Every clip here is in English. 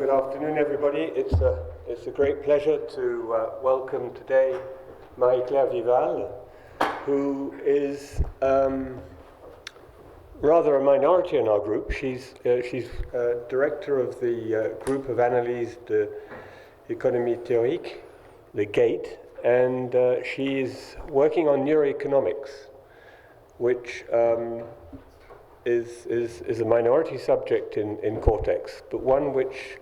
Good afternoon, everybody. It's a great pleasure to welcome today Marie-Claire Villeval, who is rather a minority in our group. She's director of the group of analyse de l'économie théorique, the GATE, and she is working on neuroeconomics, which is a minority subject in Cortex, but one which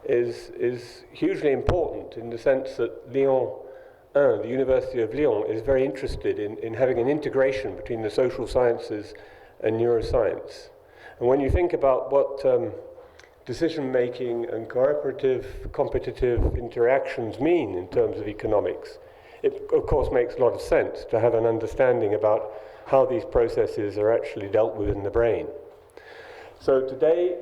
is hugely important in the sense that Lyon 1, the University of Lyon, is very interested in having an integration between the social sciences and neuroscience. And when you think about what decision-making and cooperative, competitive interactions mean in terms of economics, it of course makes a lot of sense to have an understanding about how these processes are actually dealt with in the brain. So today,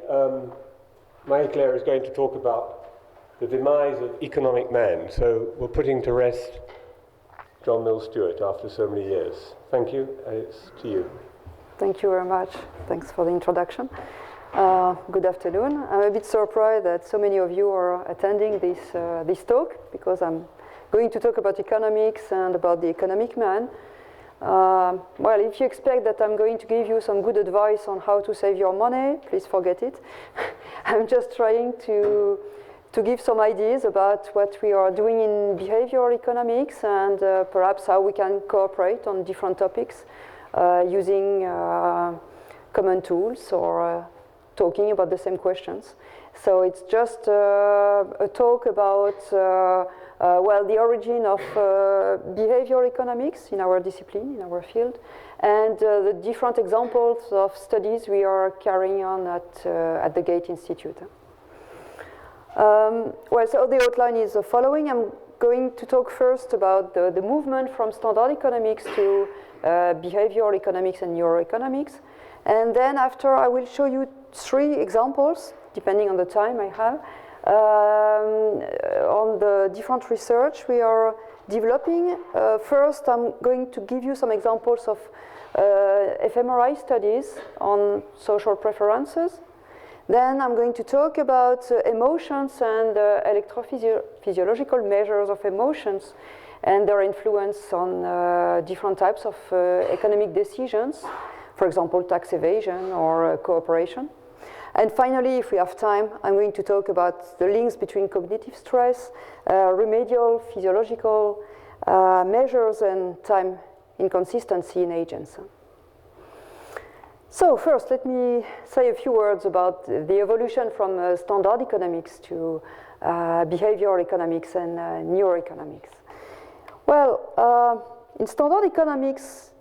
Marie-Claire is going to talk about the demise of economic man. So we're putting to rest John Mills Stewart after so many years. Thank you, and it's to you. Thank you very much. Thanks for the introduction. Good afternoon. I'm a bit surprised that so many of you are attending this talk, because I'm going to talk about economics and about the economic man. Well, if you expect that I'm going to give you some good advice on how to save your money, please forget it. I'm just trying to give some ideas about what we are doing in behavioral economics and perhaps how we can cooperate on different topics using common tools or talking about the same questions. So it's just a talk about well, the origin of behavioral economics in our discipline, in our field, and the different examples of studies we are carrying on at the Gate Institute. Well, so the outline is the following. I'm going to talk first about the movement from standard economics to behavioral economics and neuroeconomics. And then after, I will show you 3 examples, depending on the time I have, on the different research we are developing. First, I'm going to give you some examples of fMRI studies on social preferences. Then I'm going to talk about emotions and electrophysiological measures of emotions and their influence on different types of economic decisions, for example, tax evasion or cooperation. And finally, if we have time, I'm going to talk about the links between cognitive stress, remedial physiological measures, and time inconsistency in agents. So first, let me say a few words about the evolution from standard economics to behavioral economics and neuroeconomics. Well, in standard economics,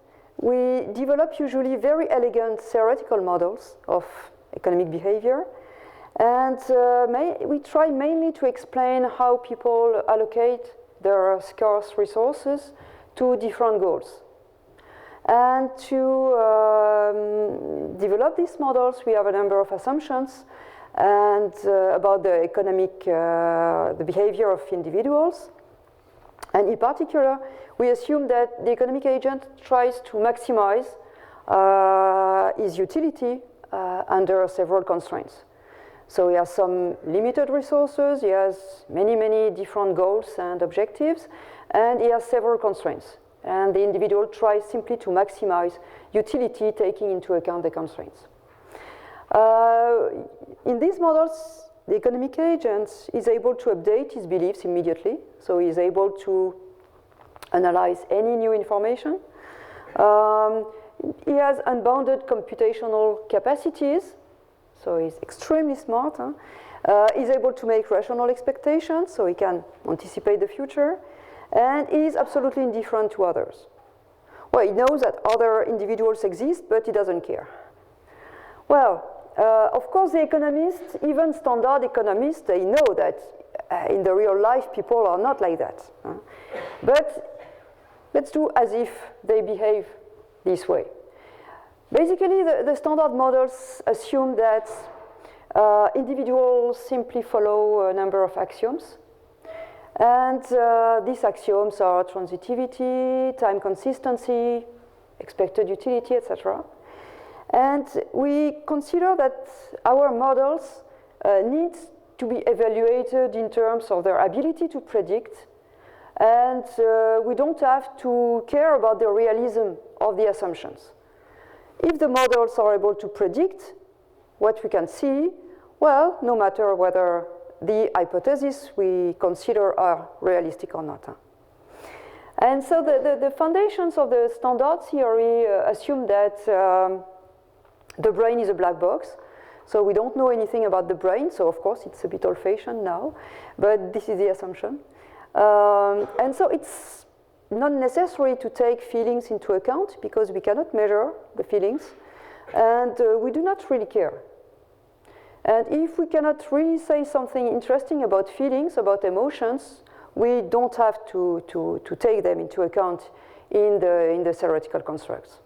we develop usually very elegant theoretical models of economic behavior, and we try mainly to explain how people allocate their scarce resources to different goals. And to develop these models, we have a number of assumptions and about the economic, the behavior of individuals. And in particular, we assume that the economic agent tries to maximize his utility under several constraints. So he has some limited resources, he has many, many different goals and objectives, and he has several constraints. And the individual tries simply to maximize utility, taking into account the constraints. In these models, the economic agent is able to update his beliefs immediately, so he is able to analyze any new information. He has unbounded computational capacities, so he's extremely smart. He's able to make rational expectations, so he can anticipate the future, and he's absolutely indifferent to others. Well, he knows that other individuals exist, but he doesn't care. Well, of course, the economists, even standard economists, they know that in the real life, people are not like that. But let's do as if they behave this way. Basically, the standard models assume that individuals simply follow a number of axioms. And these axioms are transitivity, time consistency, expected utility, etc. And we consider that our models need to be evaluated in terms of their ability to predict, and we don't have to care about the realism of the assumptions. If the models are able to predict what we can see, well, no matter whether the hypotheses we consider are realistic or not. And so the foundations of the standard theory assume that the brain is a black box. So we don't know anything about the brain, so of course it's a bit old-fashioned now, but this is the assumption. And so it's not necessary to take feelings into account because we cannot measure the feelings, and we do not really care. And if we cannot really say something interesting about feelings, about emotions, we don't have to take them into account in the theoretical constructs.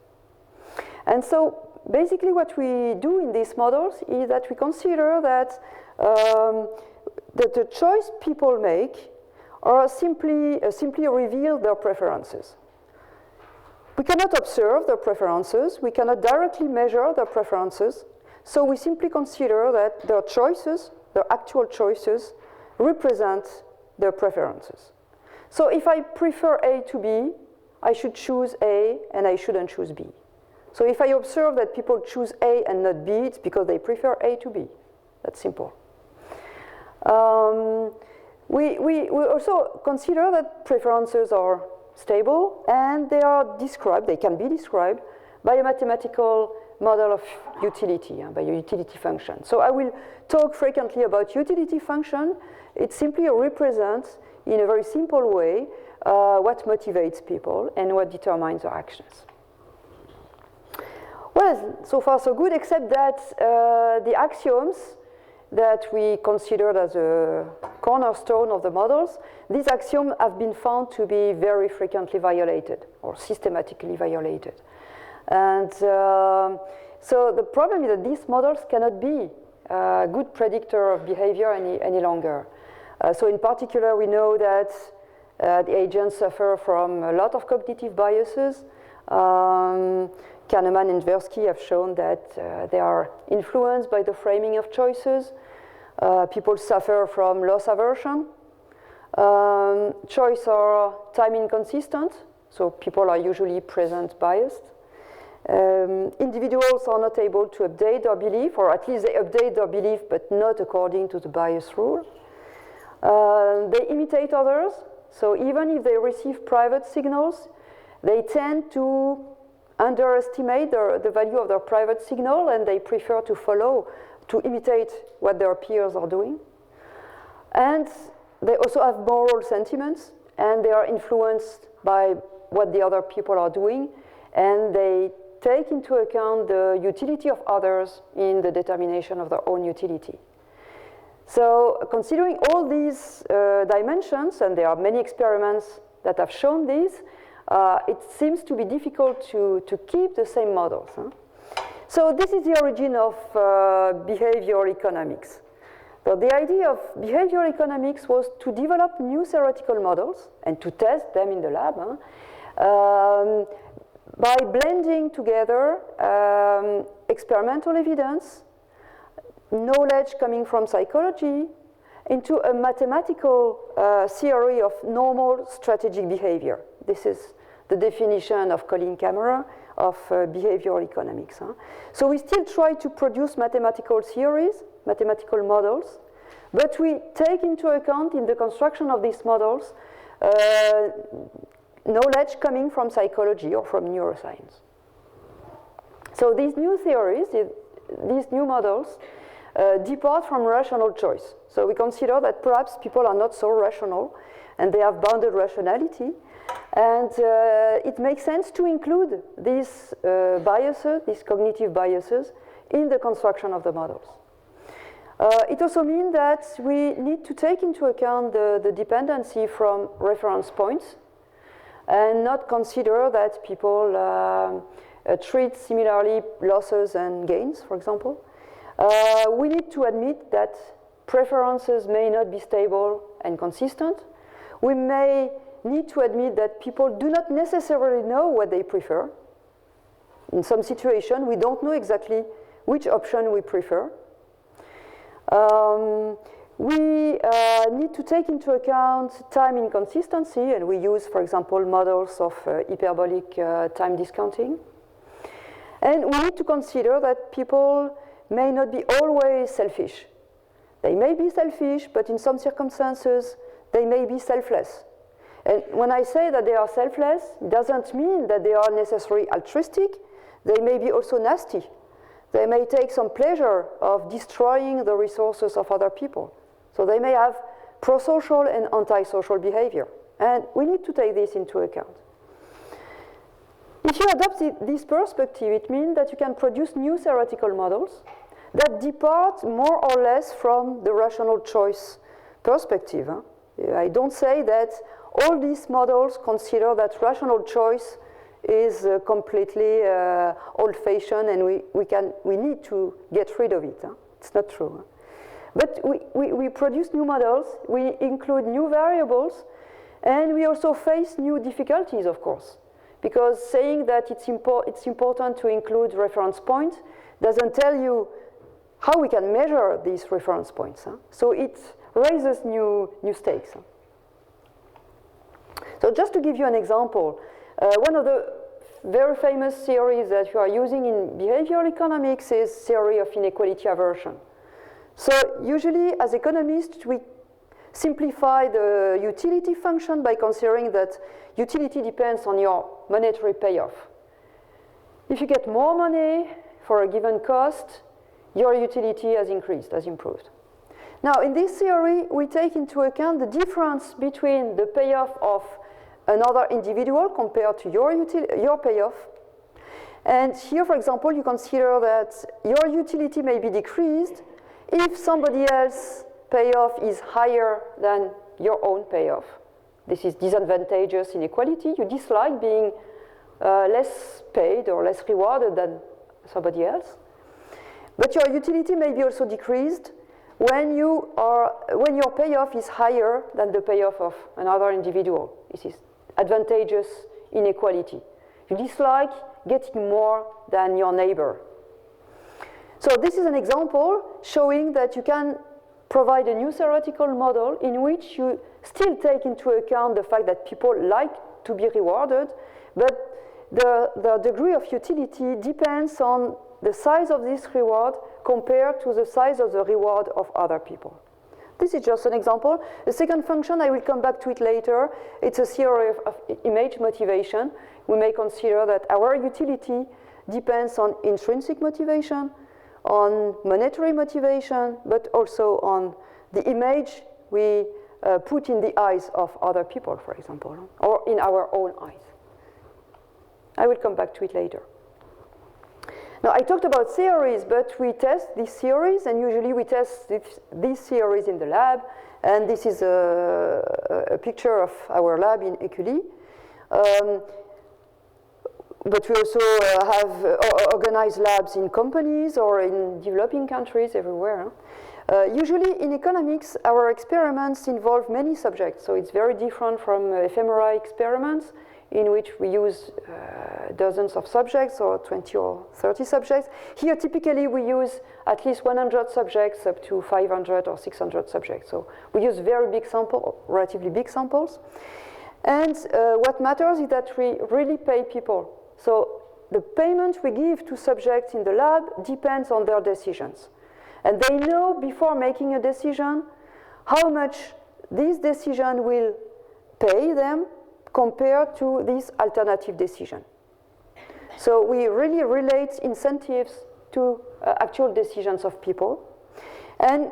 And so basically what we do in these models is that we consider that the choice people make are simply reveal their preferences. We cannot observe their preferences, we cannot directly measure their preferences, so we simply consider that their choices, their actual choices, represent their preferences. So if I prefer A to B, I should choose A and I shouldn't choose B. So if I observe that people choose A and not B, it's because they prefer A to B. That's simple. We also consider that preferences are stable and they are described, they can be described by a mathematical model of utility, by a utility function. So I will talk frequently about utility function. It simply represents, in a very simple way, what motivates people and what determines their actions. Well, so far so good, except that the axioms that we considered as a cornerstone of the models, these axioms have been found to be very frequently violated or systematically violated. And so the problem is that these models cannot be a good predictor of behavior any longer. So in particular, we know that the agents suffer from a lot of cognitive biases. Kahneman and Tversky have shown that they are influenced by the framing of choices. People suffer from loss aversion. Choice are time inconsistent, so people are usually present biased. Individuals are not able to update their belief, or at least they update their belief, but not according to the bias rule. They imitate others, so even if they receive private signals, they tend to underestimate the value of their private signal, and they prefer to imitate what their peers are doing. And they also have moral sentiments, and they are influenced by what the other people are doing, and they take into account the utility of others in the determination of their own utility. So considering all these dimensions, and there are many experiments that have shown this, it seems to be difficult to keep the same models. So this is the origin of behavioral economics. So the idea of behavioral economics was to develop new theoretical models and to test them in the lab by blending together experimental evidence, knowledge coming from psychology, into a mathematical theory of normal strategic behavior. This is the definition of Colin Cameron of behavioral economics. So we still try to produce mathematical theories, mathematical models, but we take into account in the construction of these models knowledge coming from psychology or from neuroscience. So these new theories, these new models, depart from rational choice. So we consider that perhaps people are not so rational and they have bounded rationality, and it makes sense to include these biases, these cognitive biases, in the construction of the models. It also means that we need to take into account the dependency from reference points and not consider that people treat similarly losses and gains, for example. We need to admit that preferences may not be stable and consistent. We may need to admit that people do not necessarily know what they prefer. In some situations, we don't know exactly which option we prefer. we need to take into account time inconsistency, and we use, for example, models of hyperbolic time discounting. And we need to consider that people may not be always selfish. They may be selfish, but in some circumstances, they may be selfless. And when I say that they are selfless, it doesn't mean that they are necessarily altruistic. They may be also nasty. They may take some pleasure of destroying the resources of other people. So they may have pro-social and anti-social behavior. And we need to take this into account. If you adopt this perspective, it means that you can produce new theoretical models that depart more or less from the rational choice perspective. I don't say that all these models consider that rational choice is completely old-fashioned and we need to get rid of it. It's not true. But we produce new models, we include new variables, and we also face new difficulties, of course. Because saying that it's important to include reference points doesn't tell you how we can measure these reference points. So it raises new stakes. So just to give you an example, one of the very famous theories that you are using in behavioral economics is theory of inequality aversion. So usually, as economists, we simplify the utility function by considering that utility depends on your monetary payoff. If you get more money for a given cost, your utility has increased, has improved. Now, in this theory, we take into account the difference between the payoff of another individual compared to your payoff. And here, for example, you consider that your utility may be decreased if somebody else's payoff is higher than your own payoff. This is disadvantageous inequality. You dislike being less paid or less rewarded than somebody else. But your utility may be also decreased when your payoff is higher than the payoff of another individual. This is advantageous inequality. You dislike getting more than your neighbor. So this is an example showing that you can provide a new theoretical model in which you still take into account the fact that people like to be rewarded, but the degree of utility depends on the size of this reward compared to the size of the reward of other people. This is just an example. The second function, I will come back to it later. It's a theory of image motivation. We may consider that our utility depends on intrinsic motivation, on monetary motivation, but also on the image we put in the eyes of other people, for example, or in our own eyes. I will come back to it later. Now, I talked about theories, but we test these theories, and usually we test these theories in the lab, and this is a picture of our lab in Écully. But we also have organized labs in companies or in developing countries everywhere. Usually in economics, our experiments involve many subjects, so it's very different from fMRI experiments in which we use dozens of subjects or 20 or 30 subjects. Here, typically, we use at least 100 subjects up to 500 or 600 subjects. So we use very big samples, relatively big samples. And what matters is that we really pay people. So the payment we give to subjects in the lab depends on their decisions. And they know before making a decision how much this decision will pay them compared to this alternative decision. So we really relate incentives to actual decisions of people. And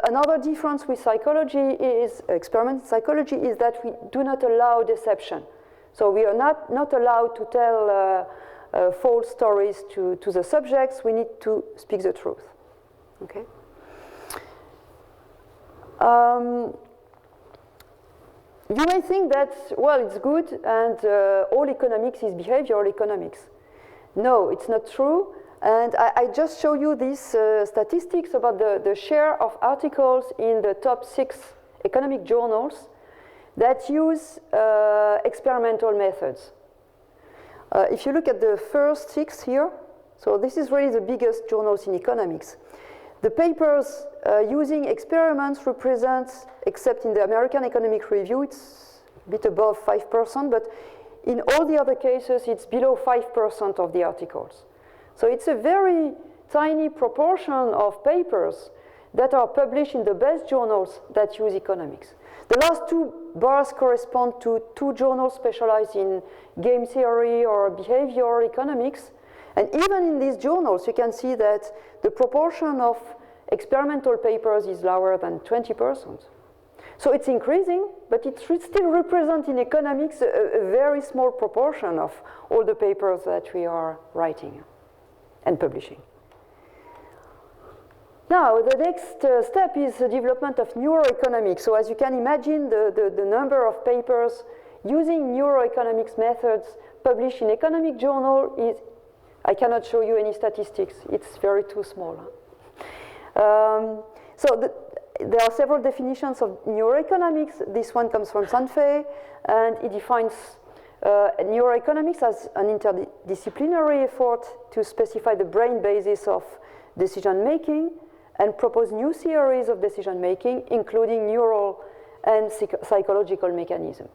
another difference with psychology is, experimental psychology, is that we do not allow deception. So we are not allowed to tell false stories to the subjects. We need to speak the truth. Okay? You may think that, well, it's good and all economics is behavioral economics. No, it's not true. And I just show you these statistics about the share of articles in the top 6 economic journals that use experimental methods. If you look at the first 6 here, so this is really the biggest journals in economics. The papers using experiments represent, except in the American Economic Review, it's a bit above 5%, but in all the other cases, it's below 5% of the articles. So it's a very tiny proportion of papers that are published in the best journals that use economics. The last two bars correspond to two journals specialized in game theory or behavioral economics. And even in these journals, you can see that the proportion of experimental papers is lower than 20%. So it's increasing, but it still represents in economics a very small proportion of all the papers that we are writing and publishing. Now, the next step is the development of neuroeconomics. So as you can imagine, the number of papers using neuroeconomics methods published in economic journal is, I cannot show you any statistics. It's very too small. There are several definitions of neuroeconomics. This one comes from Sanfei, and it defines neuroeconomics as an interdisciplinary effort to specify the brain basis of decision-making and propose new theories of decision-making, including neural and psychological mechanisms.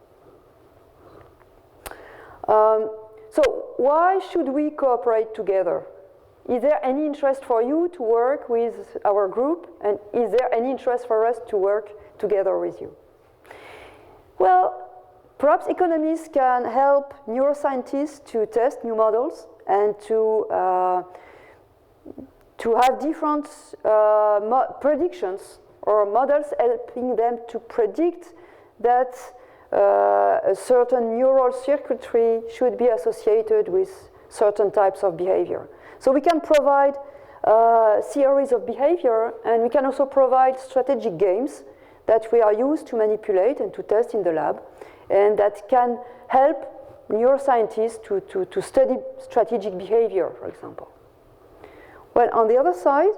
So why should we cooperate together? Is there any interest for you to work with our group? And is there any interest for us to work together with you? Well, perhaps economists can help neuroscientists to test new models and to have different predictions or models helping them to predict that a certain neural circuitry should be associated with certain types of behavior. So we can provide theories of behavior, and we can also provide strategic games that we are used to manipulate and to test in the lab, and that can help neuroscientists to study strategic behavior, for example. Well, on the other side,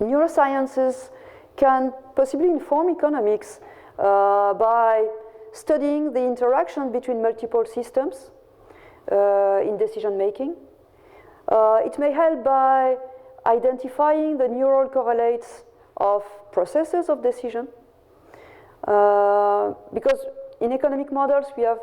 neurosciences can possibly inform economics by studying the interaction between multiple systems in decision-making. It may help by identifying the neural correlates of processes of decision, because in economic models we have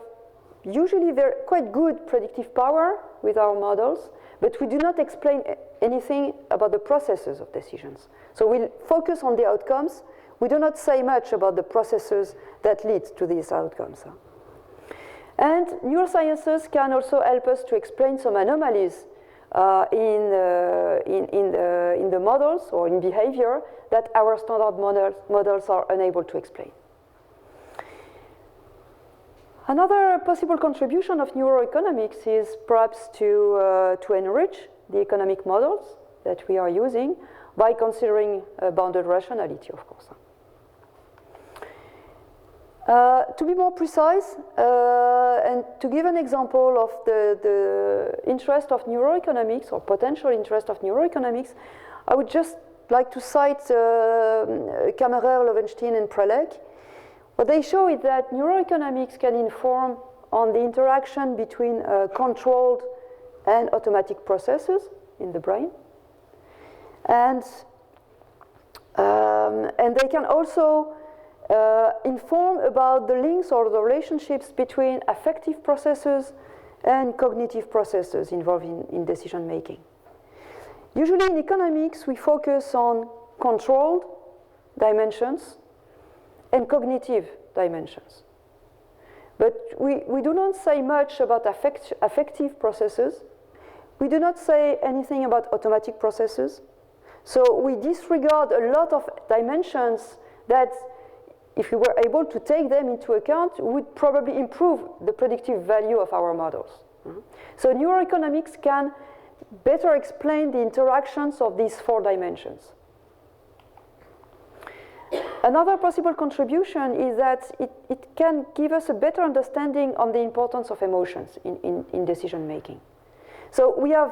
usually quite good predictive power with our models, but we do not explain anything about the processes of decisions. So we'll focus on the outcomes. We do not say much about the processes that lead to these outcomes. And neurosciences can also help us to explain some anomalies in the models or in behavior that our standard models are unable to explain. Another possible contribution of neuroeconomics is perhaps to enrich the economic models that we are using by considering bounded rationality, of course. To be more precise, and to give an example of the interest of neuroeconomics or potential interest of neuroeconomics, I would just like to cite Kammerer, Lowenstein, and Prelec. What they show is that neuroeconomics can inform on the interaction between controlled and automatic processes in the brain. And they can also inform about the links or the relationships between affective processes and cognitive processes involved in decision making. Usually in economics, we focus on controlled dimensions and cognitive dimensions. But we do not say much about affective processes. We do not say anything about automatic processes. So we disregard a lot of dimensions that, if we were able to take them into account, would probably improve the predictive value of our models. So neuroeconomics can better explain the interactions of these four dimensions. Another possible contribution is that it can give us a better understanding on the importance of emotions in decision making. So we have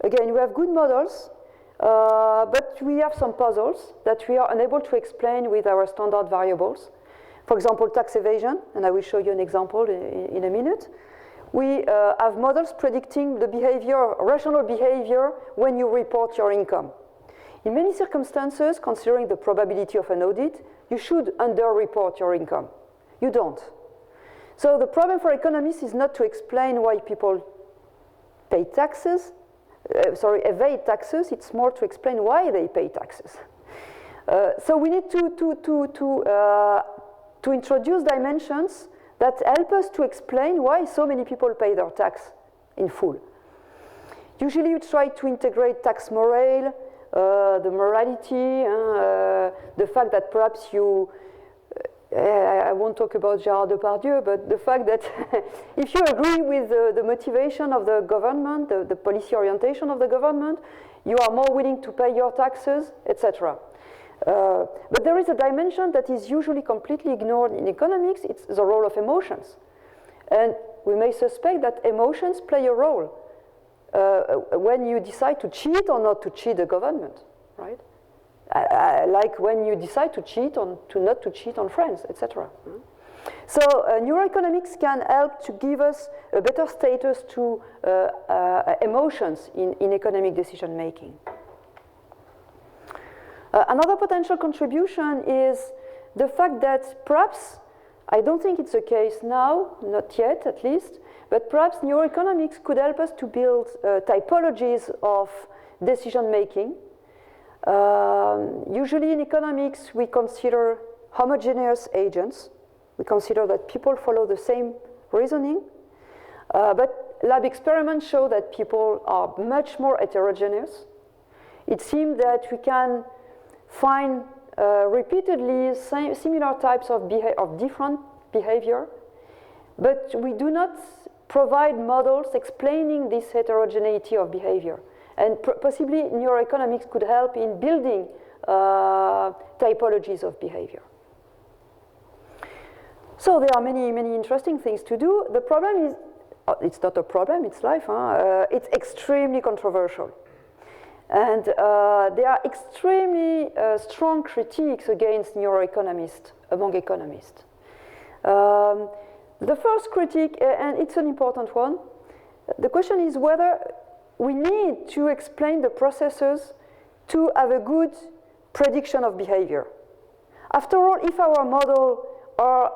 good models, but we have some puzzles that we are unable to explain with our standard variables. For example, tax evasion, and I will show you an example in a minute. We have models predicting the behavior, rational behavior, when you report your income. in many circumstances, considering the probability of an audit, you should underreport your income. You don't. So the problem for economists is not to explain why people pay taxes, evade taxes. It's more to explain why they pay taxes. So we need to introduce dimensions that help us to explain why so many people pay their tax in full. Usually you try to integrate tax morale, the morality, the fact that perhaps you, I won't talk about Gérard Depardieu, but the fact that if you agree with the motivation of the government, the policy orientation of the government, you are more willing to pay your taxes, etc. But there is a dimension that is usually completely ignored in economics. It's the role of emotions. And we may suspect that emotions play a role when you decide to cheat or not to cheat the government, right? Like when you decide to cheat not to cheat on friends, etc. So neuroeconomics can help to give us a better status to emotions in economic decision making. Another potential contribution is the fact that perhaps, I don't think it's the case now, not yet at least, but perhaps neuroeconomics could help us to build typologies of decision making. Usually in economics, we consider homogeneous agents. We consider that people follow the same reasoning. But lab experiments show that people are much more heterogeneous. It seems that we can find repeatedly similar types of different behavior, but we do not provide models explaining this heterogeneity of behavior. And possibly neuroeconomics could help in building typologies of behavior. So there are many, many interesting things to do. The problem is, it's not a problem, it's life. It's extremely controversial. And there are extremely strong critiques against neuroeconomists among economists. The first critique, and it's an important one, the question is whether we need to explain the processes to have a good prediction of behavior. After all, if our models are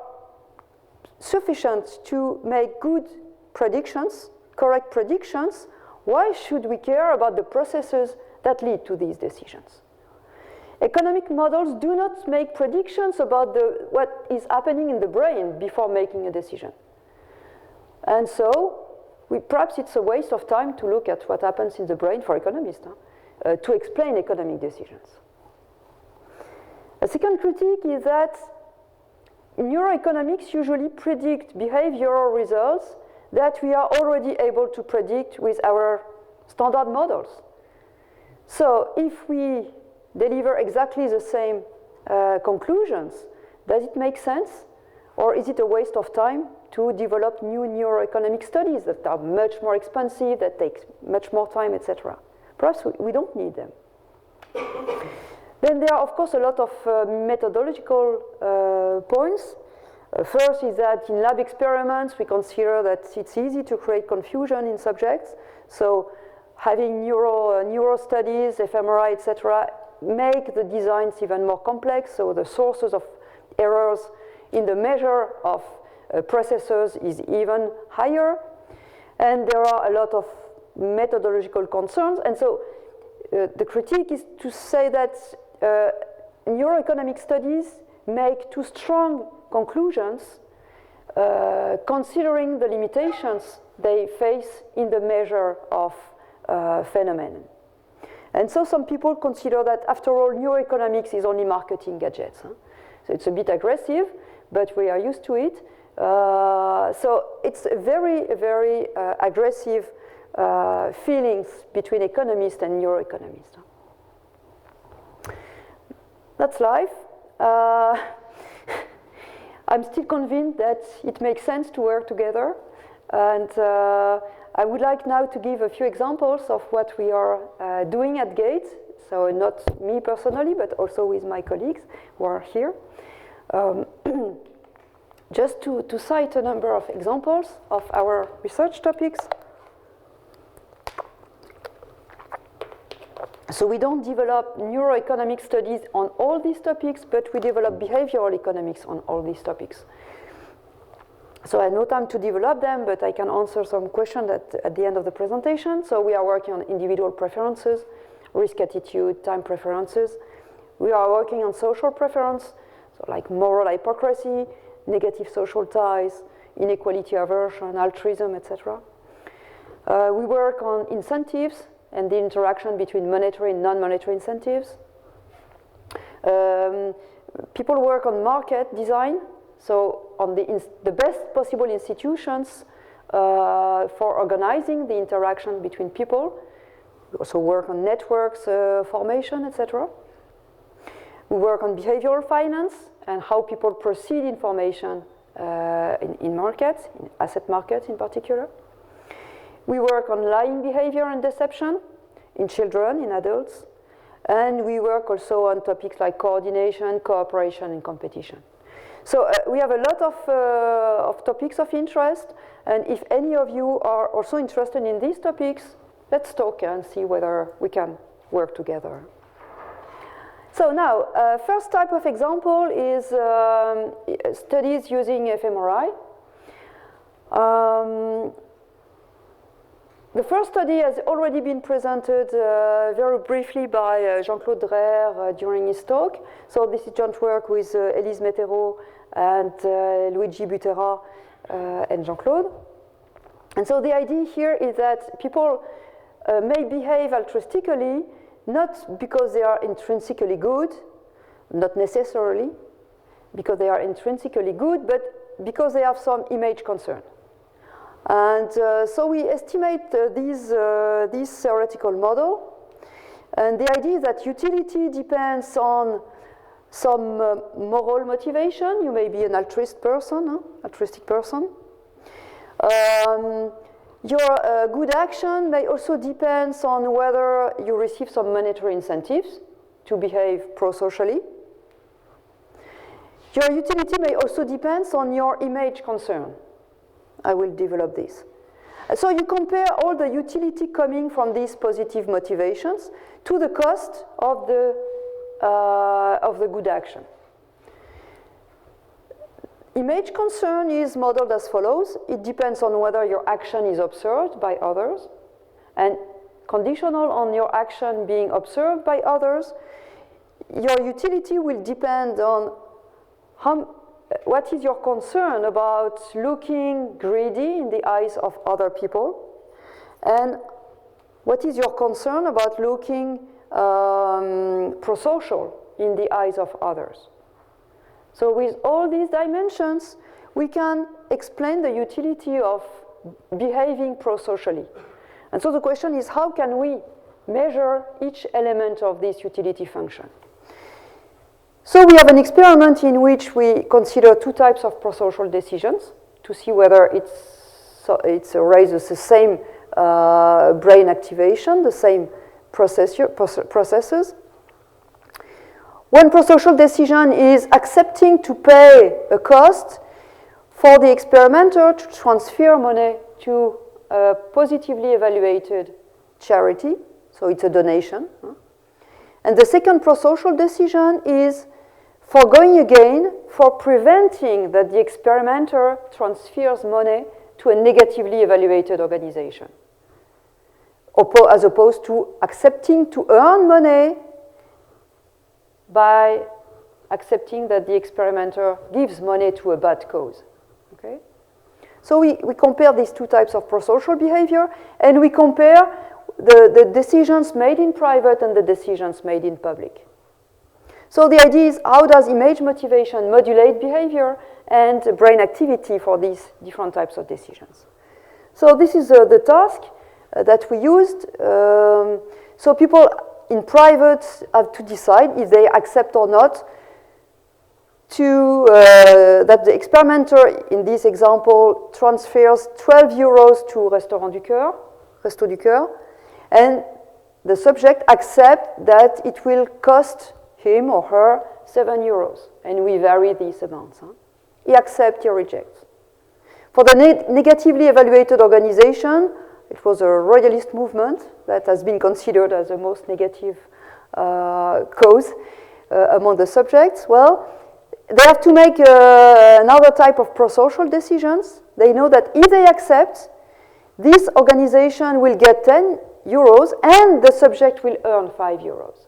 sufficient to make good predictions, correct predictions, why should we care about the processes that lead to these decisions? Economic models do not make predictions about what is happening in the brain before making a decision. And so, perhaps it's a waste of time to look at what happens in the brain for economists to explain economic decisions. A second critique is that neuroeconomics usually predict behavioral results that we are already able to predict with our standard models. So if we deliver exactly the same conclusions, does it make sense? Or is it a waste of time to develop new neuroeconomic studies that are much more expensive, that take much more time, etc.? Perhaps we don't need them. Then there are, of course, a lot of methodological points. First is that in lab experiments, we consider that it's easy to create confusion in subjects. So having neuro studies, fMRI, etc., make the designs even more complex. So the sources of errors in the measure of processes is even higher. And there are a lot of methodological concerns. And so the critique is to say that neuroeconomic studies make too strong conclusions considering the limitations they face in the measure of phenomenon. And so some people consider that, after all, neuroeconomics is only marketing gadgets. So it's a bit aggressive, but we are used to it. So it's a very, very aggressive feelings between economists and neuroeconomists. That's life. I'm still convinced that it makes sense to work together. And I would like now to give a few examples of what we are doing at GATE. So not me personally, but also with my colleagues who are here. Just to cite a number of examples of our research topics. So we don't develop neuroeconomic studies on all these topics, but we develop behavioral economics on all these topics. So I have no time to develop them, but I can answer some questions at the end of the presentation. So we are working on individual preferences, risk attitude, time preferences. We are working on social preference, so like moral hypocrisy, negative social ties, inequality aversion, altruism, etc. We work on incentives and the interaction between monetary and non-monetary incentives. People work on market design, so on the best possible institutions for organizing the interaction between people. We also work on networks formation, etc. We work on behavioral finance and how people perceive information in markets, in asset markets in particular. We work on lying behavior and deception in children, in adults. And we work also on topics like coordination, cooperation, and competition. So we have a lot of topics of interest. And if any of you are also interested in these topics, let's talk and see whether we can work together. So now, first type of example is studies using fMRI. The first study has already been presented very briefly by Jean-Claude Dreher during his talk. So this is joint work with Elise Metero and Luigi Butera and Jean-Claude. And so the idea here is that people may behave altruistically not because they are intrinsically good, not necessarily because they are intrinsically good, but because they have some image concern. And so we estimate this theoretical model. And the idea is that utility depends on some moral motivation. You may be an altruistic person. Your good action may also depend on whether you receive some monetary incentives to behave pro-socially. Your utility may also depend on your image concern. I will develop this. So you compare all the utility coming from these positive motivations to the cost of the good action. Image concern is modeled as follows. It depends on whether your action is observed by others, and conditional on your action being observed by others, your utility will depend on what is your concern about looking greedy in the eyes of other people, and what is your concern about looking pro-social in the eyes of others. So with all these dimensions, we can explain the utility of behaving pro-socially. And so the question is, how can we measure each element of this utility function? So we have an experiment in which we consider two types of pro-social decisions to see whether it raises the same brain activation, the same processes. One pro-social decision is accepting to pay a cost for the experimenter to transfer money to a positively evaluated charity, so it's a donation. And the second pro-social decision is foregoing again for preventing that the experimenter transfers money to a negatively evaluated organization, as opposed to accepting to earn money by accepting that the experimenter gives money to a bad cause. Okay? So we compare these two types of pro-social behavior, and we compare the decisions made in private and the decisions made in public. So the idea is, how does image motivation modulate behavior and brain activity for these different types of decisions? So this is the task that we used. So people in private have to decide if they accept or not that the experimenter, in this example, transfers 12 euros to Resto du Cœur, and the subject accepts that it will cost him or her 7 euros, and we vary these amounts. He accepts, he rejects. For the negatively evaluated organization, It was a royalist movement that has been considered as the most negative cause among the subjects. Well, they have to make another type of pro-social decisions. They know that if they accept, this organization will get 10 euros and the subject will earn 5 euros.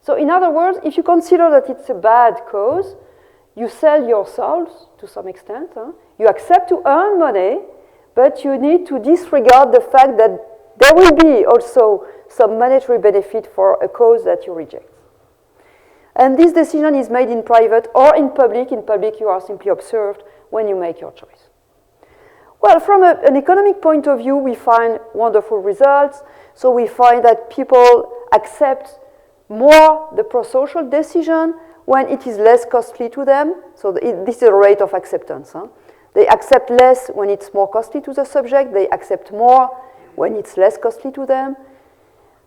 So in other words, if you consider that it's a bad cause, you sell your souls to some extent. You accept to earn money, but you need to disregard the fact that there will be also some monetary benefit for a cause that you reject. And this decision is made in private or in public. In public, you are simply observed when you make your choice. Well, from an economic point of view, we find wonderful results. So we find that people accept more the pro-social decision when it is less costly to them. So this is a rate of acceptance. They accept less when it's more costly to the subject. They accept more when it's less costly to them.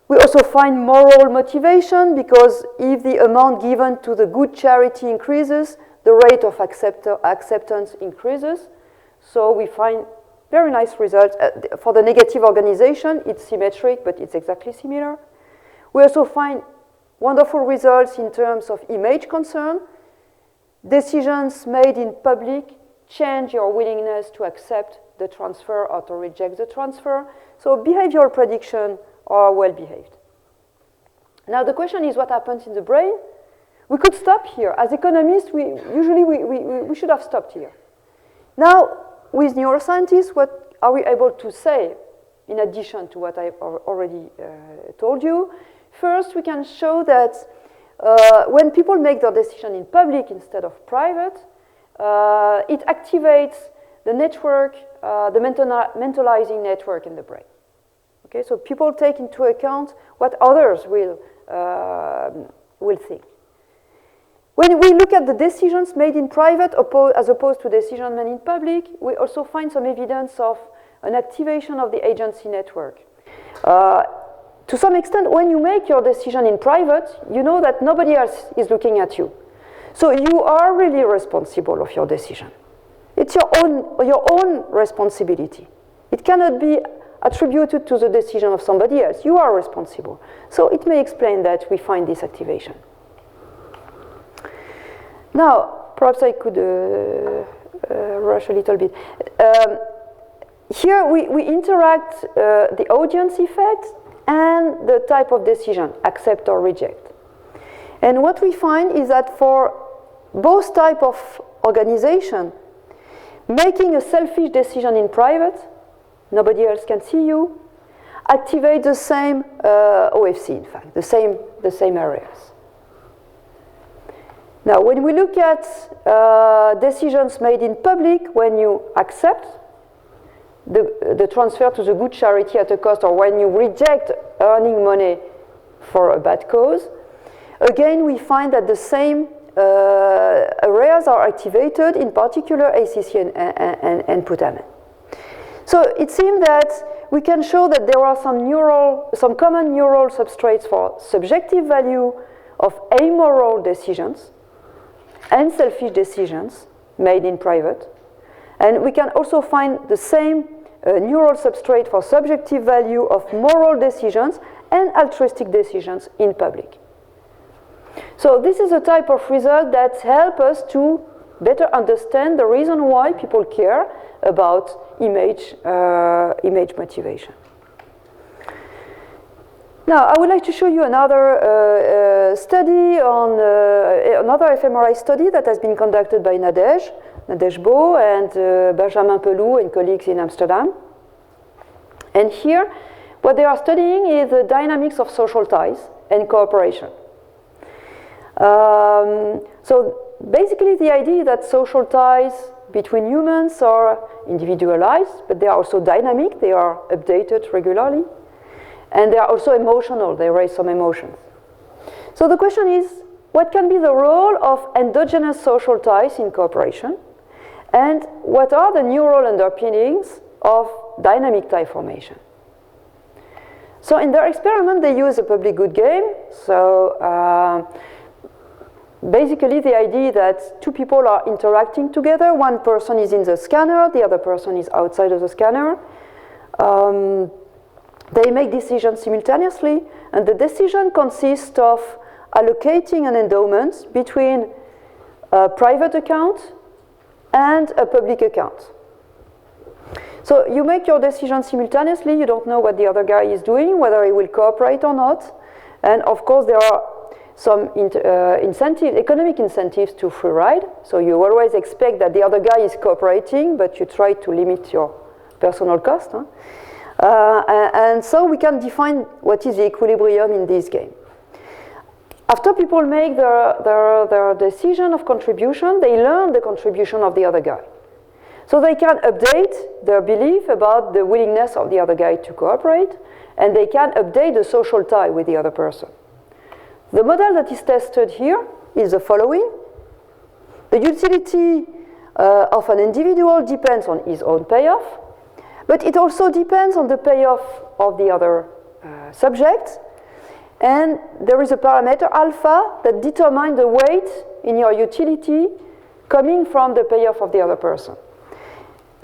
We also find moral motivation, because if the amount given to the good charity increases, the rate of acceptance increases. So we find very nice results. For the negative organization, it's symmetric, but it's exactly similar. We also find wonderful results in terms of image concern. Decisions made in public change your willingness to accept the transfer or to reject the transfer. So behavioral prediction are well behaved. Now the question is, what happens in the brain? We could stop here. As economists, we should have stopped here. Now, with neuroscientists, what are we able to say in addition to what I've already told you? First, we can show that when people make their decision in public instead of private, it activates the network, the mentalizing network in the brain. Okay, so people take into account what others will think. When we look at the decisions made in private as opposed to decisions made in public, we also find some evidence of an activation of the agency network. To some extent, when you make your decision in private, you know that nobody else is looking at you. So you are really responsible of your decision. It's your own responsibility. It cannot be attributed to the decision of somebody else. You are responsible. So it may explain that we find this activation. Now, perhaps I could rush a little bit. Here we interact the audience effect and the type of decision, accept or reject. And what we find is that for both type of organization, making a selfish decision in private, nobody else can see you, activate the same OFC, in fact, the same areas. Now, when we look at decisions made in public, when you accept the transfer to the good charity at a cost, or when you reject earning money for a bad cause, again, we find that the same areas are activated, in particular ACC and putamen. So it seems that we can show that there are some common neural substrates for subjective value of amoral decisions and selfish decisions made in private. And we can also find the same neural substrate for subjective value of moral decisions and altruistic decisions in public. So this is a type of result that helps us to better understand the reason why people care about image motivation. Now, I would like to show you another study on another fMRI study that has been conducted by Nadège Beau and Benjamin Pelou and colleagues in Amsterdam. And here, what they are studying is the dynamics of social ties and cooperation. So basically, the idea is that social ties between humans are individualized, but they are also dynamic. They are updated regularly. And they are also emotional. They raise some emotions. So the question is, what can be the role of endogenous social ties in cooperation? And what are the neural underpinnings of dynamic tie formation? So in their experiment, they use a public good game. So basically, the idea that two people are interacting together. One person is in the scanner, the other person is outside of the scanner. They make decisions simultaneously, and the decision consists of allocating an endowment between a private account and a public account. So you make your decision simultaneously, you don't know what the other guy is doing, whether he will cooperate or not, and of course there are some economic incentives to free ride, so you always expect that the other guy is cooperating, but you try to limit your personal cost. Huh? And so we can define what is the equilibrium in this game. After people make their decision of contribution, they learn the contribution of the other guy. So they can update their belief about the willingness of the other guy to cooperate, and they can update the social tie with the other person. The model that is tested here is the following. The utility of an individual depends on his own payoff, but it also depends on the payoff of the other subject. And there is a parameter alpha that determines the weight in your utility coming from the payoff of the other person.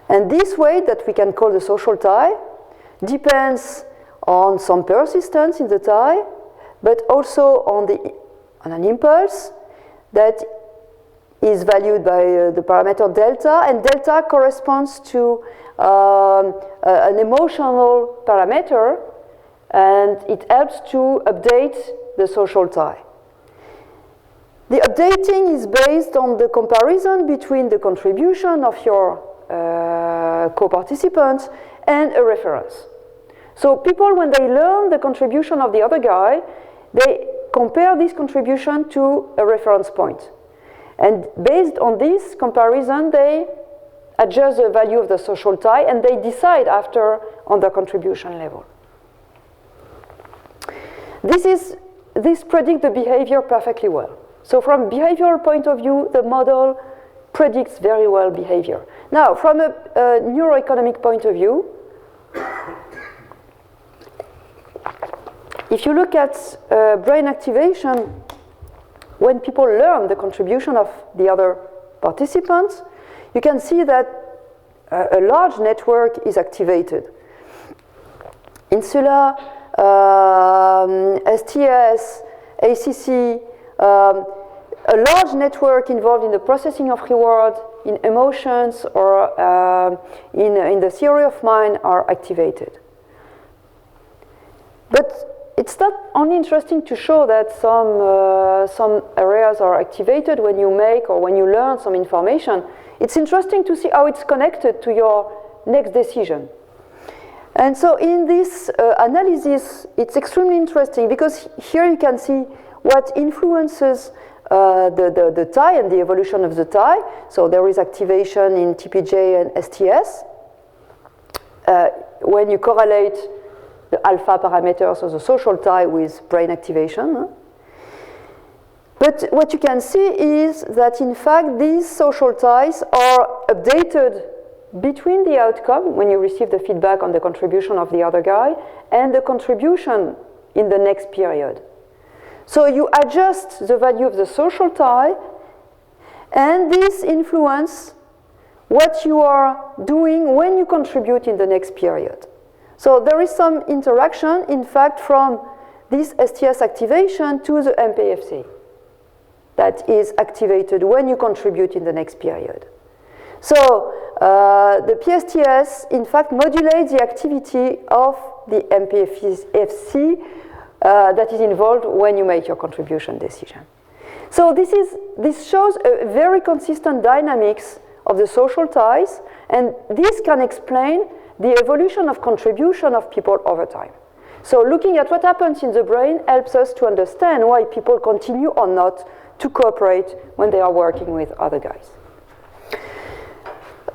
And this weight that we can call the social tie depends on some persistence in the tie, but also on an impulse that is valued by the parameter delta, and delta corresponds to an emotional parameter, and it helps to update the social tie. The updating is based on the comparison between the contribution of your co-participants and a reference. So people, when they learn the contribution of the other guy, they compare this contribution to a reference point. And based on this comparison, they adjust the value of the social tie, and they decide after on the contribution level. This predicts the behavior perfectly well. So from a behavioral point of view, the model predicts very well behavior. Now, from a neuroeconomic point of view, if you look at brain activation, when people learn the contribution of the other participants, you can see that a large network is activated. Insula, STS, ACC, a large network involved in the processing of reward, in emotions, or in the theory of mind are activated. But it's not only interesting to show that some areas are activated when you make or when you learn some information. It's interesting to see how it's connected to your next decision. And so in this analysis, it's extremely interesting because here you can see what influences the tie and the evolution of the tie. So there is activation in TPJ and STS. When you correlate the alpha parameters of the social tie with brain activation. But what you can see is that in fact these social ties are updated between the outcome, when you receive the feedback on the contribution of the other guy, and the contribution in the next period. So you adjust the value of the social tie, and this influences what you are doing when you contribute in the next period. So there is some interaction, in fact, from this STS activation to the MPFC that is activated when you contribute in the next period. So the PSTS, in fact, modulates the activity of the MPFC that is involved when you make your contribution decision. So this shows a very consistent dynamics of the social ties, and this can explain the evolution of contribution of people over time. So looking at what happens in the brain helps us to understand why people continue or not to cooperate when they are working with other guys.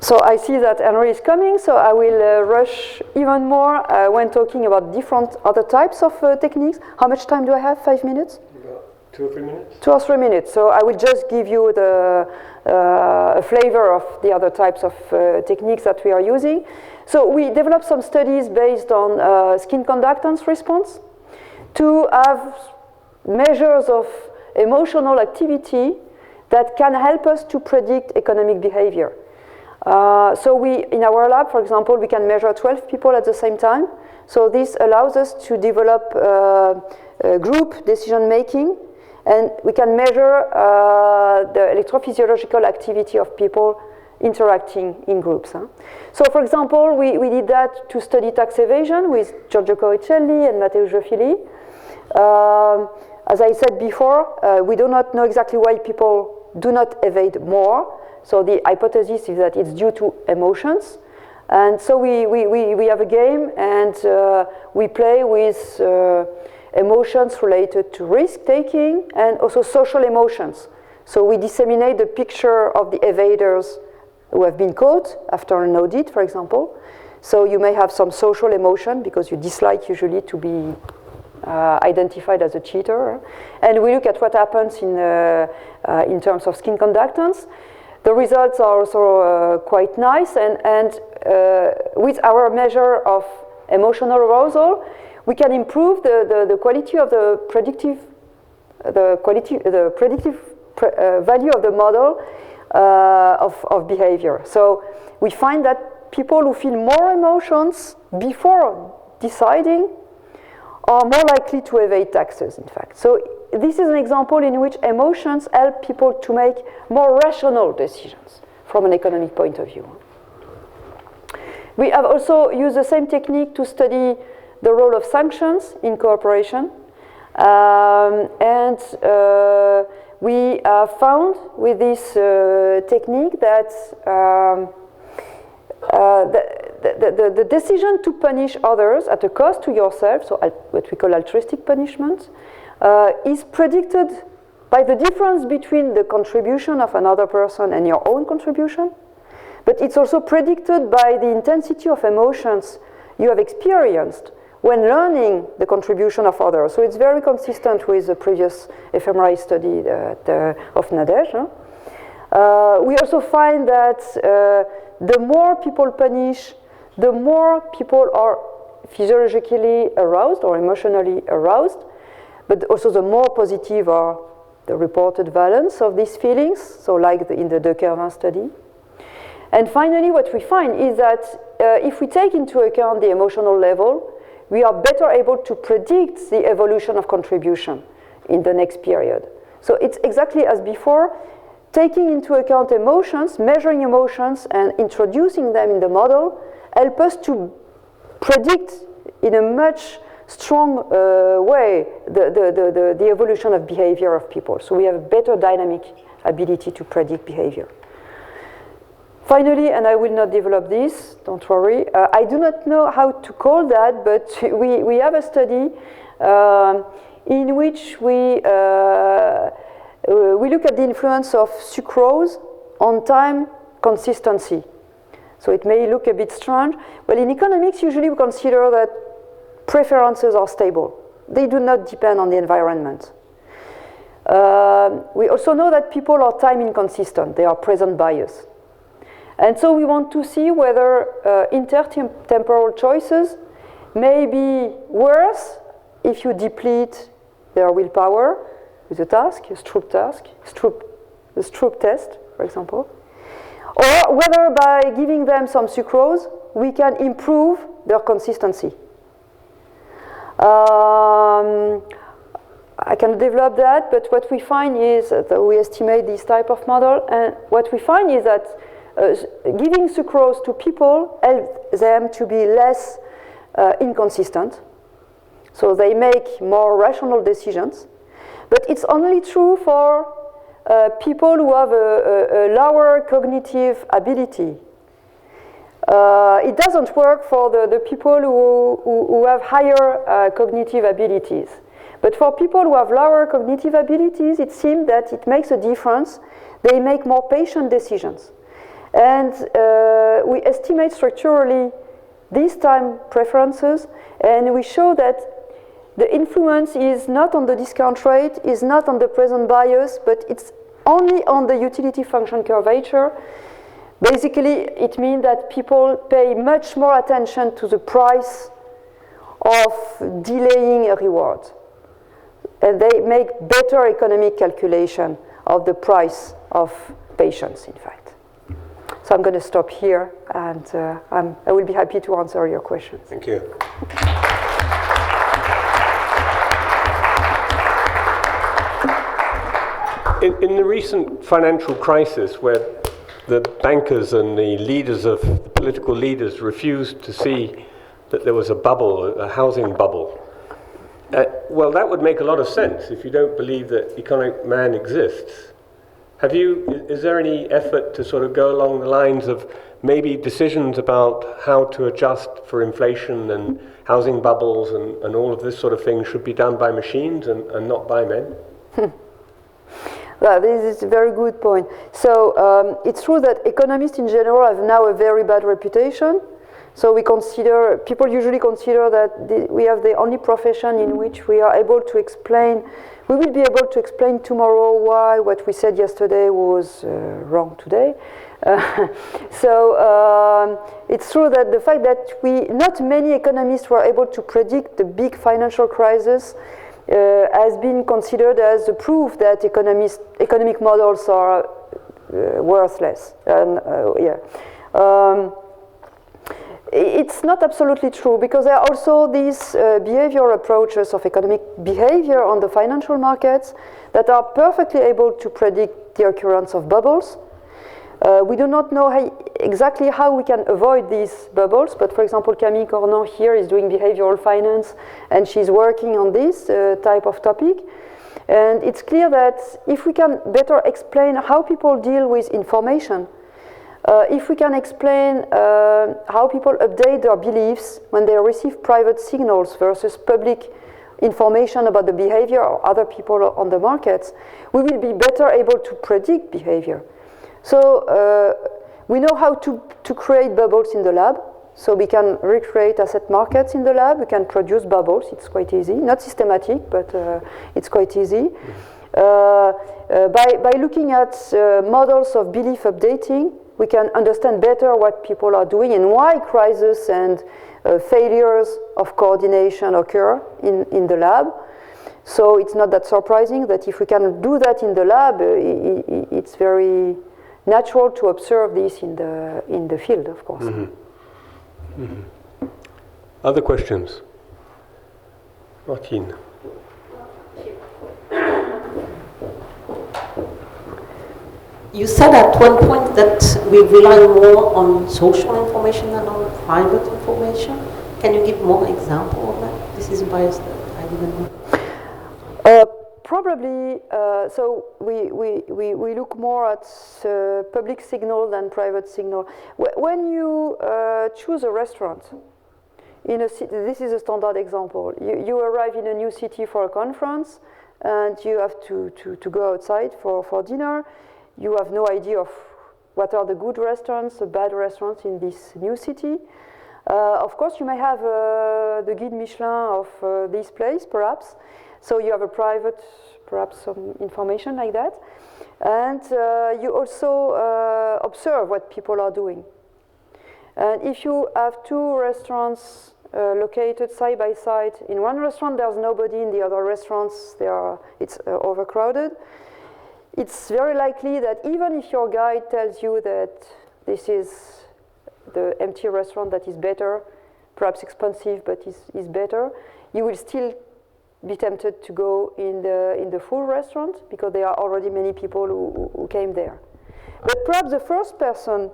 So I see that Henry is coming, so I will rush even more when talking about different other types of techniques. How much time do I have? 5 minutes? About 2 or 3 minutes. 2 or 3 minutes. So I will just give you a flavor of the other types of techniques that we are using. So we developed some studies based on skin conductance response to have measures of emotional activity that can help us to predict economic behavior. So in our lab, for example, we can measure 12 people at the same time. So this allows us to develop group decision making, and we can measure the electrophysiological activity of people interacting in groups. So for example, we did that to study tax evasion with Giorgio Coricelli and Matteo Giofili. As I said before, we do not know exactly why people do not evade more. So the hypothesis is that it's due to emotions. And so we have a game, and we play with emotions related to risk-taking and also social emotions. So we disseminate the picture of the evaders who have been caught after an audit, for example. So you may have some social emotion because you dislike usually to be identified as a cheater. And we look at what happens in terms of skin conductance. The results are also quite nice, and with our measure of emotional arousal, we can improve the quality of the predictive value of the model of behavior. So we find that people who feel more emotions before deciding are more likely to evade taxes, in fact. So this is an example in which emotions help people to make more rational decisions from an economic point of view. We have also used the same technique to study the role of sanctions in cooperation. We found with this technique that the decision to punish others at a cost to yourself, so what we call altruistic punishment, is predicted by the difference between the contribution of another person and your own contribution, but it's also predicted by the intensity of emotions you have experienced when learning the contribution of others. So it's very consistent with the previous fMRI study of Nadej. We also find that the more people punish, the more people are physiologically aroused or emotionally aroused, but also the more positive are the reported valence of these feelings, so like in the De Kervin study. And finally, what we find is that if we take into account the emotional level, we are better able to predict the evolution of contribution in the next period. So it's exactly as before, taking into account emotions, measuring emotions, and introducing them in the model help us to predict in a much strong way the evolution of behavior of people. So we have a better dynamic ability to predict behavior. Finally, and I will not develop this, don't worry, I do not know how to call that, but we have a study in which we look at the influence of sucrose on time consistency. So it may look a bit strange, but in economics, usually we consider that preferences are stable. They do not depend on the environment. We also know that people are time inconsistent. They are present bias. And so we want to see whether intertemporal choices may be worse if you deplete their willpower with a task, a Stroop task, the Stroop test, for example, or whether by giving them some sucrose, we can improve their consistency. I can develop that, but what we find is that we estimate this type of model, and what we find is that giving sucrose to people helps them to be less inconsistent, so they make more rational decisions. But it's only true for people who have a lower cognitive ability. It doesn't work for the people who have higher cognitive abilities. But for people who have lower cognitive abilities, it seems that it makes a difference. They make more patient decisions. And we estimate structurally these time preferences, and we show that the influence is not on the discount rate, is not on the present bias, but it's only on the utility function curvature. Basically, it means that people pay much more attention to the price of delaying a reward. And they make better economic calculation of the price of patience, in fact. So I'm going to stop here, and I will be happy to answer your questions. Thank you. In the recent financial crisis, where the bankers and the leaders of the political leaders refused to see that there was a bubble, a housing bubble, well, that would make a lot of sense if you don't believe that economic man exists. Is there any effort to sort of go along the lines of maybe decisions about how to adjust for inflation and housing bubbles and all of this sort of thing should be done by machines and not by men? Well, this is a very good point. So it's true that economists in general have now a very bad reputation. So people usually consider that we have the only profession in which we are able to explain, we will be able to explain tomorrow why what we said yesterday was wrong today. So it's true that the fact that not many economists were able to predict the big financial crisis has been considered as a proof that economic models are worthless. It's not absolutely true, because there are also these behavioral approaches of economic behavior on the financial markets that are perfectly able to predict the occurrence of bubbles. We do not know exactly how we can avoid these bubbles, but for example, Camille Cornan here is doing behavioral finance, and she's working on this type of topic. And it's clear that if we can better explain how people deal with information, if we can explain how people update their beliefs when they receive private signals versus public information about the behavior of other people on the markets, we will be better able to predict behavior. So we know how to create bubbles in the lab. So we can recreate asset markets in the lab. We can produce bubbles. It's quite easy. Not systematic, but it's quite easy. By looking at models of belief updating, we can understand better what people are doing and why crises and failures of coordination occur in the lab. So it's not that surprising that if we can do that in the lab, it's very natural to observe this in the field, of course. Mm-hmm. Mm-hmm. Other questions? Martine. You said at one point that we rely more on social information than on private information. Can you give more example of that? This is a bias that I didn't know. Probably, so we look more at public signal than private signal. When you choose a restaurant, in a city, this is a standard example. You arrive in a new city for a conference, and you have to go outside for dinner. You have no idea of what are the good restaurants, the bad restaurants in this new city. Of course, you may have the guide Michelin of this place, perhaps. So you have a private, perhaps some information like that. And you also observe what people are doing. And if you have two restaurants located side by side, in one restaurant there's nobody, in the other restaurants it's overcrowded, it's very likely that even if your guide tells you that this is the empty restaurant that is better, perhaps expensive, but is better, you will still be tempted to go in the full restaurant because there are already many people who came there. But perhaps the first person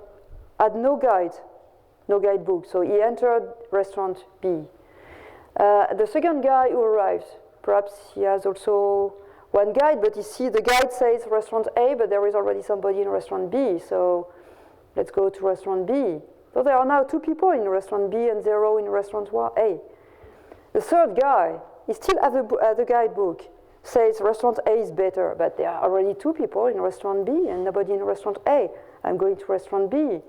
had no guidebook, so he entered restaurant B. The second guy who arrived, perhaps he has also one guide, but you see the guide says restaurant A, but there is already somebody in restaurant B, so let's go to restaurant B. So there are now 2 people in restaurant B and 0 in restaurant A. The third guy, he still has the guidebook, says restaurant A is better, but there are already 2 people in restaurant B and nobody in restaurant A. I'm going to restaurant B.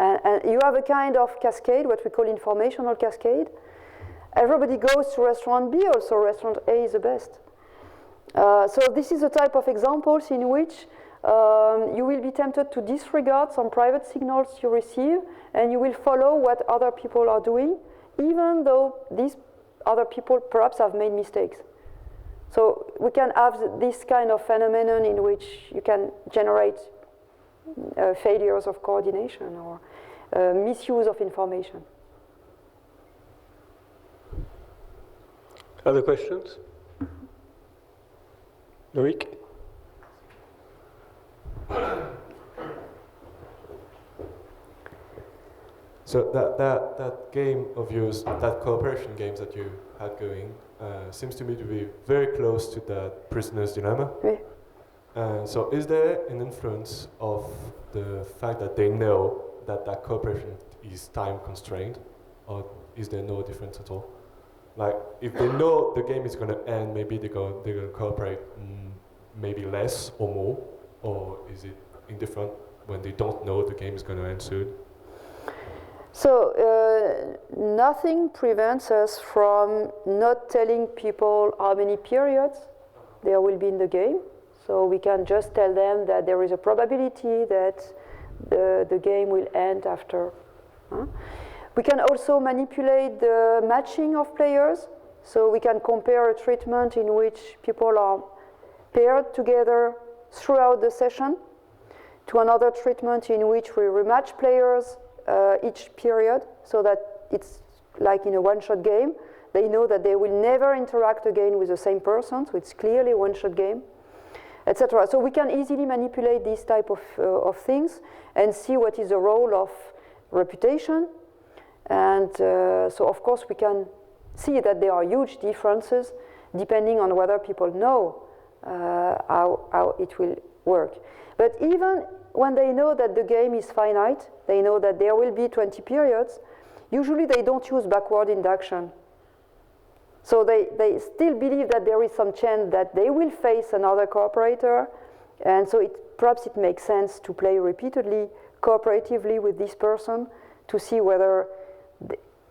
And you have a kind of cascade, what we call informational cascade. Everybody goes to restaurant B, also restaurant A is the best. So this is a type of examples in which you will be tempted to disregard some private signals you receive, and you will follow what other people are doing, even though these other people perhaps have made mistakes. So we can have this kind of phenomenon in which you can generate failures of coordination or misuse of information. Other questions? Loïc? So that game of yours, that cooperation games that you had going, seems to me to be very close to that prisoner's dilemma. Oui. So is there an influence of the fact that they know that that cooperation is time constrained, or is there no difference at all? Like, if they know the game is going to end, maybe they're going to cooperate maybe less or more, or is it indifferent when they don't know the game is going to end soon? So nothing prevents us from not telling people how many periods there will be in the game. So we can just tell them that there is a probability that the game will end after. We can also manipulate the matching of players. So we can compare a treatment in which people are paired together throughout the session to another treatment in which we rematch players each period, so that it's like in a one-shot game. They know that they will never interact again with the same person, so it's clearly a one-shot game, etc. So we can easily manipulate these type of things and see what is the role of reputation. And so of course we can see that there are huge differences depending on whether people know how it will work. But even when they know that the game is finite, they know that there will be 20 periods, usually they don't use backward induction. So they still believe that there is some chance that they will face another cooperator, and so perhaps it makes sense to play repeatedly, cooperatively with this person to see whether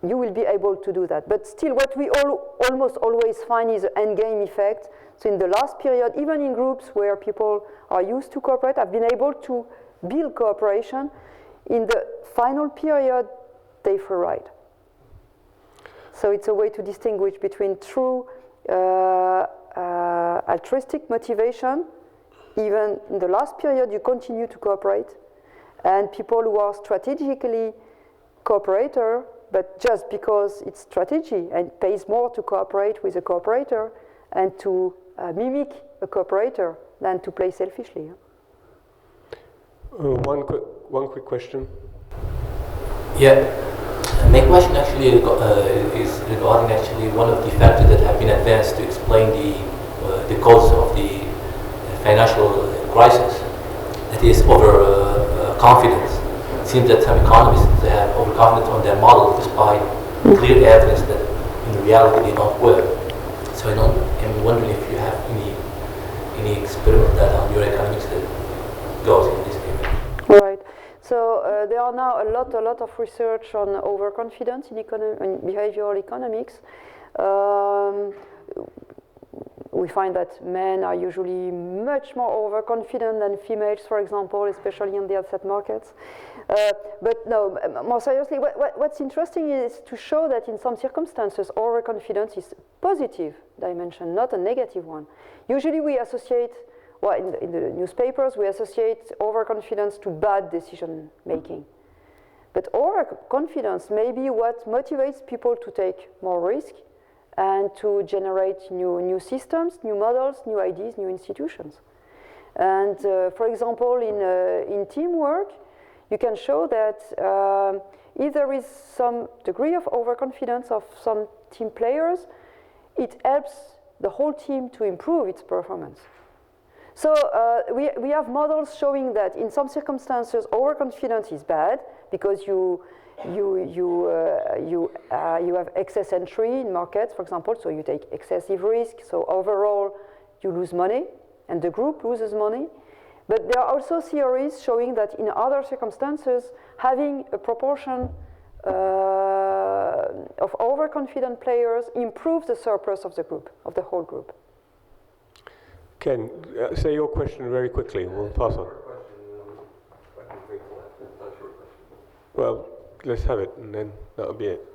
you will be able to do that. But still, what we almost always find is an endgame effect. So in the last period, even in groups where people are used to cooperate, have been able to build cooperation. In the final period, they free ride. So it's a way to distinguish between true altruistic motivation, even in the last period you continue to cooperate, and people who are strategically cooperator, but just because it's strategy and it pays more to cooperate with a cooperator and to mimic a cooperator than to play selfishly. One quick question. Yeah, my question actually is regarding actually one of the factors that have been advanced to explain the cause of the financial crisis. That is overconfidence. It seems that some economists have overconfidence on their model despite clear evidence that in reality they don't work. So I'm wondering if you have any experiment that on your economics that goes in this area. Right. So there are now a lot of research on overconfidence in behavioral economics. We find that men are usually much more overconfident than females, for example, especially in the asset markets. But no, more seriously, what's interesting is to show that in some circumstances, overconfidence is a positive dimension, not a negative one. Usually we associate, well, in the newspapers, we associate overconfidence to bad decision making. But overconfidence may be what motivates people to take more risk and to generate new systems, new models, new ideas, new institutions. And for example, in teamwork, you can show that if there is some degree of overconfidence of some team players, it helps the whole team to improve its performance. So we have models showing that in some circumstances, overconfidence is bad because you have excess entry in markets, for example, so you take excessive risk, so overall you lose money and the group loses money. But there are also theories showing that in other circumstances, having a proportion of overconfident players improves the surplus of the group, of the whole group. Ken, say your question very quickly, we'll pass on. Well, let's have it, and then that'll be it.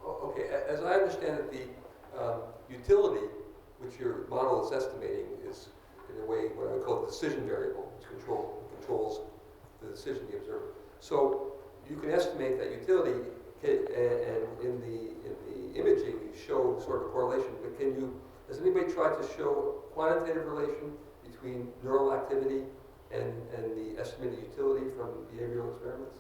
Okay, as I understand it, the utility which your model is estimating is in a way, what I would call the decision variable, which controls the decision of the observer. So you can estimate that utility, and in the imaging you show sort of a correlation, but has anybody tried to show a quantitative relation between neural activity and the estimated utility from behavioral experiments?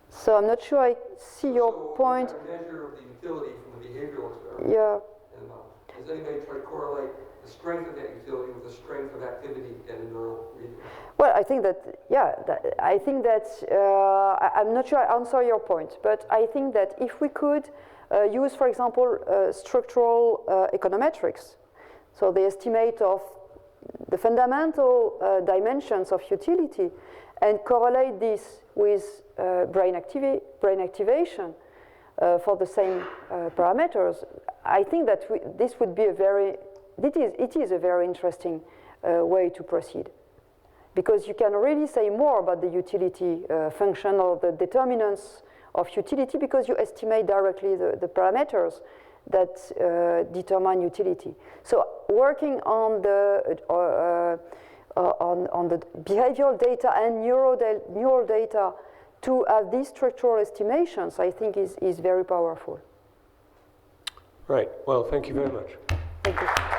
So I'm not sure I see your point. So you have a measure of the utility from the behavioral experiment. Yeah. And has anybody tried to correlate the strength of that utility with the strength of activity in a neural region? Well, I think that, I'm not sure I answer your point, but I think that if we could use, for example, structural econometrics, so the estimate of the fundamental dimensions of utility, and correlate this with brain activation for the same parameters, I think that this would be it is a very interesting way to proceed. Because you can really say more about the utility function or the determinants of utility because you estimate directly the parameters that determine utility. So working on the behavioral data and neural data to have these structural estimations, I think is very powerful. Right. Well, thank you very much. Thank you.